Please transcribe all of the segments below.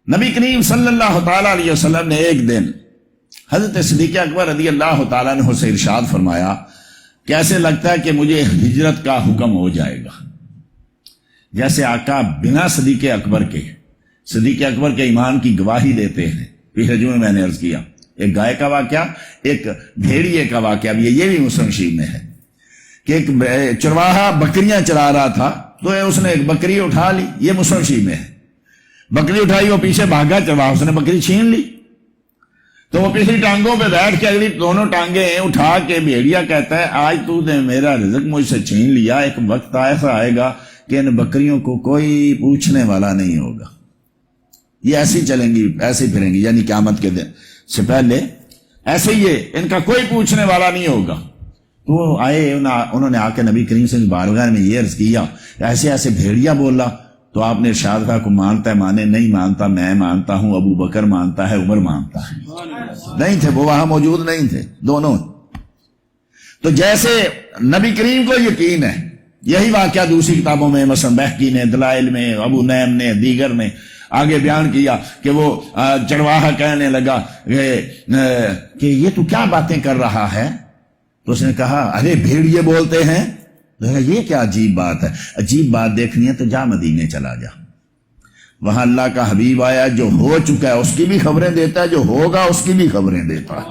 نبی کریم صلی اللہ تعالی علیہ وسلم نے ایک دن حضرت صدیق اکبر رضی اللہ تعالیٰ عنہ سے ارشاد فرمایا کہ ایسے لگتا ہے کہ مجھے ہجرت کا حکم ہو جائے گا. جیسے آقا بنا صدیق اکبر کے ایمان کی گواہی دیتے ہیں. پچھلے جمعے میں نے عرض کیا ایک گائے کا واقعہ، ایک بھیڑیے کا واقعہ بھی ہے، یہ بھی مسلم شریف میں ہے کہ ایک چرواہا بکریاں چرا رہا تھا تو اس نے ایک بکری اٹھا لی، یہ مسلم شریف میں ہے. بکری اٹھائی، وہ پیچھے بھاگا چرواہا، اس نے بکری چھین لی تو وہ پچھلی ٹانگوں پہ بیٹھ کے اگلی دونوں ٹانگیں اٹھا کے بھیڑیا کہتا ہے آج تو نے میرا رزق مجھ سے چھین لیا، ایک وقت ایسا آئے گا کہ ان بکریوں کو کوئی پوچھنے والا نہیں ہوگا، یہ ایسی چلیں گی ایسے پھریں گی، یعنی قیامت کے دن سے پہلے ایسے ہی ان کا کوئی پوچھنے والا نہیں ہوگا. تو وہ آئے، انہوں نے آ کے نبی کریم صلی اللہ علیہ وسلم میں یہ عرض کیا ایسے ایسے بھیڑیا بولا تو آپ نے ارشاد کہا کو مانتا ہے مانے، نہیں مانتا میں مانتا ہوں، ابو بکر مانتا ہے، عمر مانتا ہے. نہیں تھے وہ وہاں موجود نہیں تھے دونوں. تو جیسے نبی کریم کو یقین ہے، یہی واقعہ دوسری کتابوں میں مثلا بہقی نے، دلائل میں، ابو نعیم نے، دیگر نے آگے بیان کیا کہ وہ چرواہا کہنے لگا کہ یہ تو کیا باتیں کر رہا ہے؟ تو اس نے کہا ارے بھیڑیے بولتے ہیں. یہ کیا عجیب بات ہے، عجیب بات دیکھنی ہے تو جا مدینے چلا جا، وہاں اللہ کا حبیب آیا جو ہو چکا ہے اس کی بھی خبریں دیتا ہے، جو ہوگا اس کی بھی خبریں دیتا ہے.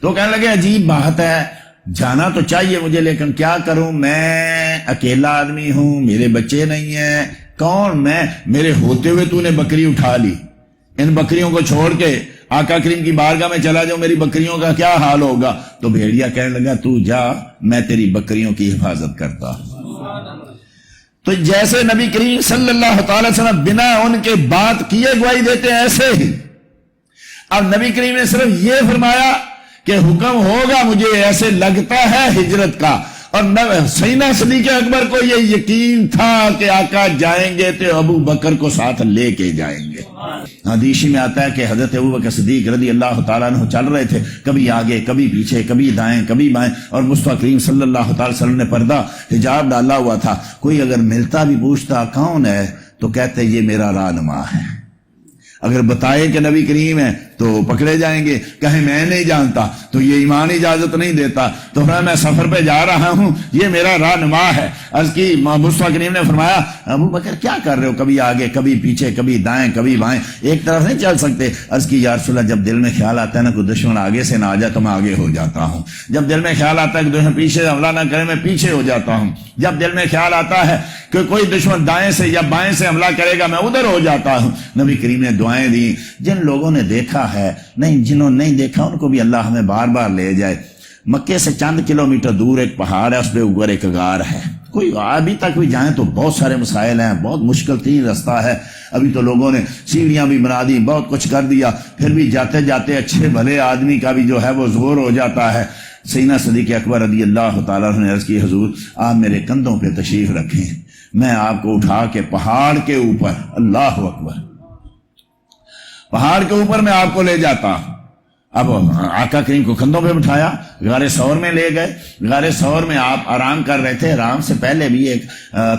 تو کہنے لگے عجیب بات ہے، جانا تو چاہیے مجھے لیکن کیا کروں، میں اکیلا آدمی ہوں، میرے بچے نہیں ہیں، کون میں، میرے ہوتے ہوئے تو نے بکری اٹھا لی، ان بکریوں کو چھوڑ کے آقا کریم کی بارگاہ میں چلا جاؤ، میری بکریوں کا کیا حال ہوگا؟ تو بھیڑیا کہنے لگا تو جا، میں تیری بکریوں کی حفاظت کرتا ہوں. تو جیسے نبی کریم صلی اللہ تعالی وسلم بنا ان کے بات کیے گواہی دیتے ہیں ایسے ہی اب نبی کریم نے صرف یہ فرمایا کہ حکم ہوگا مجھے ایسے لگتا ہے ہجرت کا، اور سیدنا صدیق اکبر کو یہ یقین تھا کہ آقا جائیں گے تو ابو بکر کو ساتھ لے کے جائیں گے. حدیث میں آتا ہے کہ حضرت ابو بکر صدیق رضی اللہ تعالیٰ عنہ چل رہے تھے، کبھی آگے کبھی پیچھے، کبھی دائیں کبھی بائیں، اور مصطفیٰ کریم صلی اللہ تعالی وسلم نے پردہ حجاب ڈالا ہوا تھا. کوئی اگر ملتا بھی پوچھتا کون ہے تو کہتے یہ میرا رہنما ہے. اگر بتائے کہ نبی کریم ہے تو پکڑے جائیں گے، کہیں میں نہیں جانتا تو یہ ایمان اجازت نہیں دیتا، تو میں سفر پہ جا رہا ہوں، یہ میرا رہنما ہے. عرض کی مصطفیٰ کریم نے فرمایا ابو بکر کیا کر رہے ہو، کبھی آگے کبھی پیچھے، کبھی دائیں کبھی بائیں، ایک طرف نہیں چل سکتے. عرض کی یا رسول اللہ جب دل میں خیال آتا ہے نا کوئی دشمن آگے سے نہ آ جائے تو میں آگے ہو جاتا ہوں، جب دل میں خیال آتا ہے کہ دشمن پیچھے سے حملہ نہ کرے میں پیچھے ہو جاتا ہوں، جب دل میں خیال آتا ہے کہ کوئی دشمن دائیں سے یا بائیں سے حملہ کرے گا میں ادھر ہو جاتا ہوں. نبی کریم نے دعائیں دی. جن لوگوں نے دیکھا ہے نہیں، جنہوں نے نہیں دیکھا ان کو بھی اللہ ہمیں بار بار لے جائے. مکے سے چند کلومیٹر دور ایک پہاڑ ہے، اس پہ اوپر ایک غار ہے. کوئی ابھی تک بھی جائیں تو بہت سارے مسائل ہیں، بہت مشکل ترین رستہ ہے. ابھی تو لوگوں نے سیڑھیاں بھی بنا دی، بہت کچھ کر دیا، پھر بھی جاتے جاتے اچھے بھلے آدمی کا بھی جو ہے وہ زور ہو جاتا ہے. سیدنا صدیق اکبر رضی اللہ تعالیٰ عنہ نے عرض کی حضور آپ میرے کندھوں پہ تشریف رکھیں، میں آپ کو اٹھا کے پہاڑ کے اوپر، اللہ اکبر، پہاڑ کے اوپر میں آپ کو لے جاتا ہوں. اب آقا کریم کو کندھوں پہ بٹھایا، غار ثور میں لے گئے. غار ثور میں آپ آرام کر رہے تھے. آرام سے پہلے بھی ایک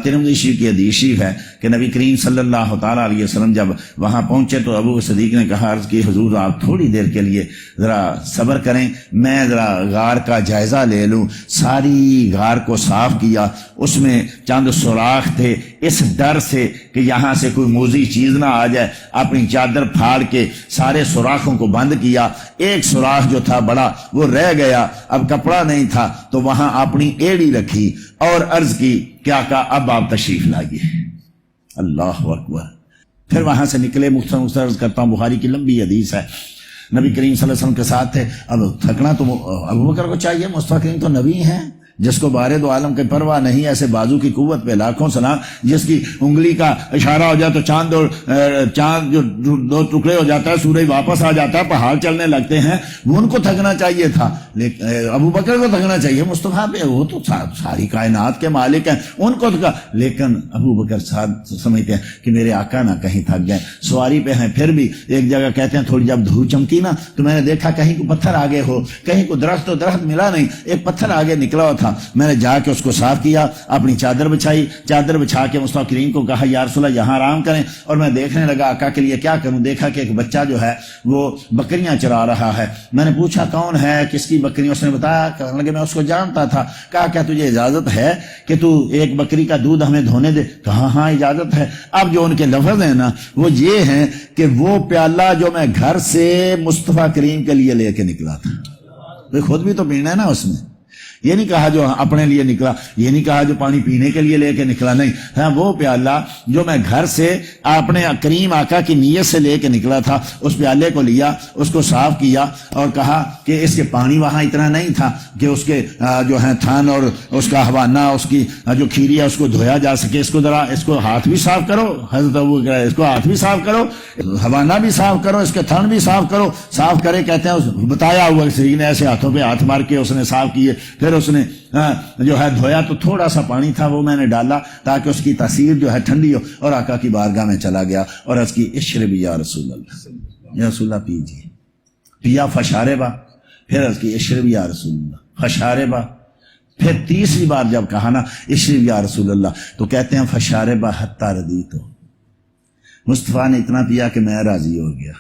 ترمذی شریف کی حدیث شریف ہے کہ نبی کریم صلی اللہ تعالیٰ علیہ وسلم جب وہاں پہنچے تو ابو صدیق نے کہا عرض کی حضور آپ تھوڑی دیر کے لیے ذرا صبر کریں، میں ذرا غار کا جائزہ لے لوں. ساری غار کو صاف کیا، اس میں چند سوراخ تھے. اس ڈر سے کہ یہاں سے کوئی موذی چیز نہ آ جائے اپنی چادر پھاڑ کے سارے سوراخوں کو بند کیا. ایک سوراخ جو تھا بڑا وہ رہ گیا، اب کپڑا نہیں تھا تو وہاں اپنی ایڑی رکھی اور عرض کی کیا کہا اب آپ تشریف لائیے. اللہ اکبر. پھر وہاں سے نکلے. مختصر عرض کرتا ہوں، بخاری کی لمبی حدیث ہے. نبی کریم صلی اللہ علیہ وسلم کے ساتھ تھے. اب تھکنا تو ابو بکر کو چاہیے، مصطفیٰ کریم تو نبی ہیں جس کو بارے دو عالم کی پرواہ نہیں، ایسے بازو کی قوت پہ لاکھوں سلام، جس کی انگلی کا اشارہ ہو جائے تو چاند جو دو ٹکڑے ہو جاتا ہے، سورج واپس آ جاتا ہے، پہاڑ چلنے لگتے ہیں. وہ ان کو تھکنا چاہیے تھا، لیکن ابو بکر کو تھکنا چاہیے. مصطفیٰ پہ وہ تو ساری کائنات کے مالک ہیں، ان کو تھکا. لیکن ابو بکر سمجھتے ہیں کہ میرے آقا نہ کہیں تھک گئے، سواری پہ ہیں. پھر بھی ایک جگہ کہتے ہیں تھوڑی جب دھوپ چمکی نا تو میں نے دیکھا کہیں کو پتھر آگے ہو، کہیں کو درخت ملا نہیں، ایک پتھر آگے نکلا ہوا تھا. تھا، میں نے جا کے اس کو صاف کیا، اپنی چادر بچھائی، چادر بچھا کے مصطفیٰ کریم کو کہا یا رسول اللہ یہاں آرام کریں، اور میں دیکھنے لگا آقا کے لیے کیا کروں۔ دیکھا کہ ایک بچہ جو ہے وہ بکریاں چرا رہا ہے۔ میں نے پوچھا کون ہے، کس کی بکری؟ اس نے بتایا، کہنے لگے میں اس کو جانتا تھا۔ کہا کیا تجھے اجازت ہے کہ تو ایک بکری کا دودھ ہمیں دھونے دے؟ کہا ہاں اجازت ہے۔ اب جو ان کے لفظ ہیں نا وہ یہ ہیں کہ وہ پیالہ جو میں گھر سے مصطفیٰ کریم کے لیے لے کے نکلا تھا، خود بھی تو پینا ہے نا اس میں، یہ نہیں کہا جو اپنے لیے نکلا، یہ نہیں کہا جو پانی پینے کے لیے لے کے نکلا، نہیں، ہاں وہ پیالہ جو میں گھر سے اپنے کریم آقا کی نیت سے لے کے نکلا تھا، اس پیالے کو لیا، اس کو صاف کیا اور کہا کہ اس کے پانی وہاں اتنا نہیں تھا کہ اس کے جو ہے تھن اور اس کا حوانہ، اس کی جو کھیری ہے اس کو دھویا جا سکے، اس کو ذرا اس کو ہاتھ بھی صاف کرو، حضرت ابو اس کو ہاتھ بھی صاف کرو، حوانہ بھی صاف کرو، اس کے تھن بھی صاف کرو۔ صاف کرے کہتے ہیں بتایا ہوا کہ نے ایسے ہاتھوں پہ ہاتھ مار کے اس نے صاف کیے، پھر اس نے جو ہے دھویا تو تھوڑا سا پانی تھا وہ میں نے ڈالا تاکہ اس کی تاثیر جو ہے ٹھنڈی ہو، اور آقا کی بارگاہ میں چلا گیا اور عرض کی اشربی یا رسول اللہ، یا رسول اللہ پیجیے، پیا فشاربا، پھر عرض کی اشربی یا رسول اللہ فشاربا، پھر تیسری بار جب کہا نا اشربی یا رسول اللہ تو کہتے ہیں فشاربا حتی ردیتو، مصطفیٰ نے اتنا پیا کہ میں راضی ہو گیا۔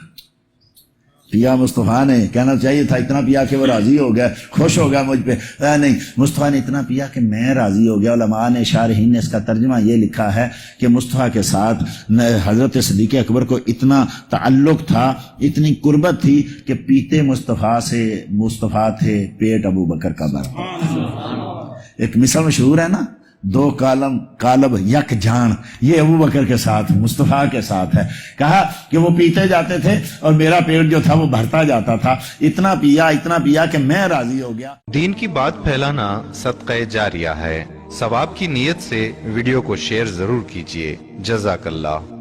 پیا مصطفیٰ نے، کہنا چاہیے تھا اتنا پیا کہ وہ راضی ہو گیا، خوش ہو گیا مجھ پہ، نہیں، مصطفیٰ نے اتنا پیا کہ میں راضی ہو گیا۔ علماء نے، شارحین نے اس کا ترجمہ یہ لکھا ہے کہ مصطفیٰ کے ساتھ حضرت صدیق اکبر کو اتنا تعلق تھا، اتنی قربت تھی کہ پیتے مصطفیٰ سے مصطفیٰ تھے، پیٹ ابو بکر کا بھر۔ ایک مثال مشہور ہے نا، دو کالب یک جان، یہ ابو بکر کے ساتھ مصطفیٰ کے ساتھ ہے۔ کہا کہ وہ پیتے جاتے تھے اور میرا پیٹ جو تھا وہ بھرتا جاتا تھا، اتنا پیا کہ میں راضی ہو گیا۔ دین کی بات پھیلانا صدقہ جاریہ ہے، ثواب کی نیت سے ویڈیو کو شیئر ضرور کیجیے۔ جزاک اللہ۔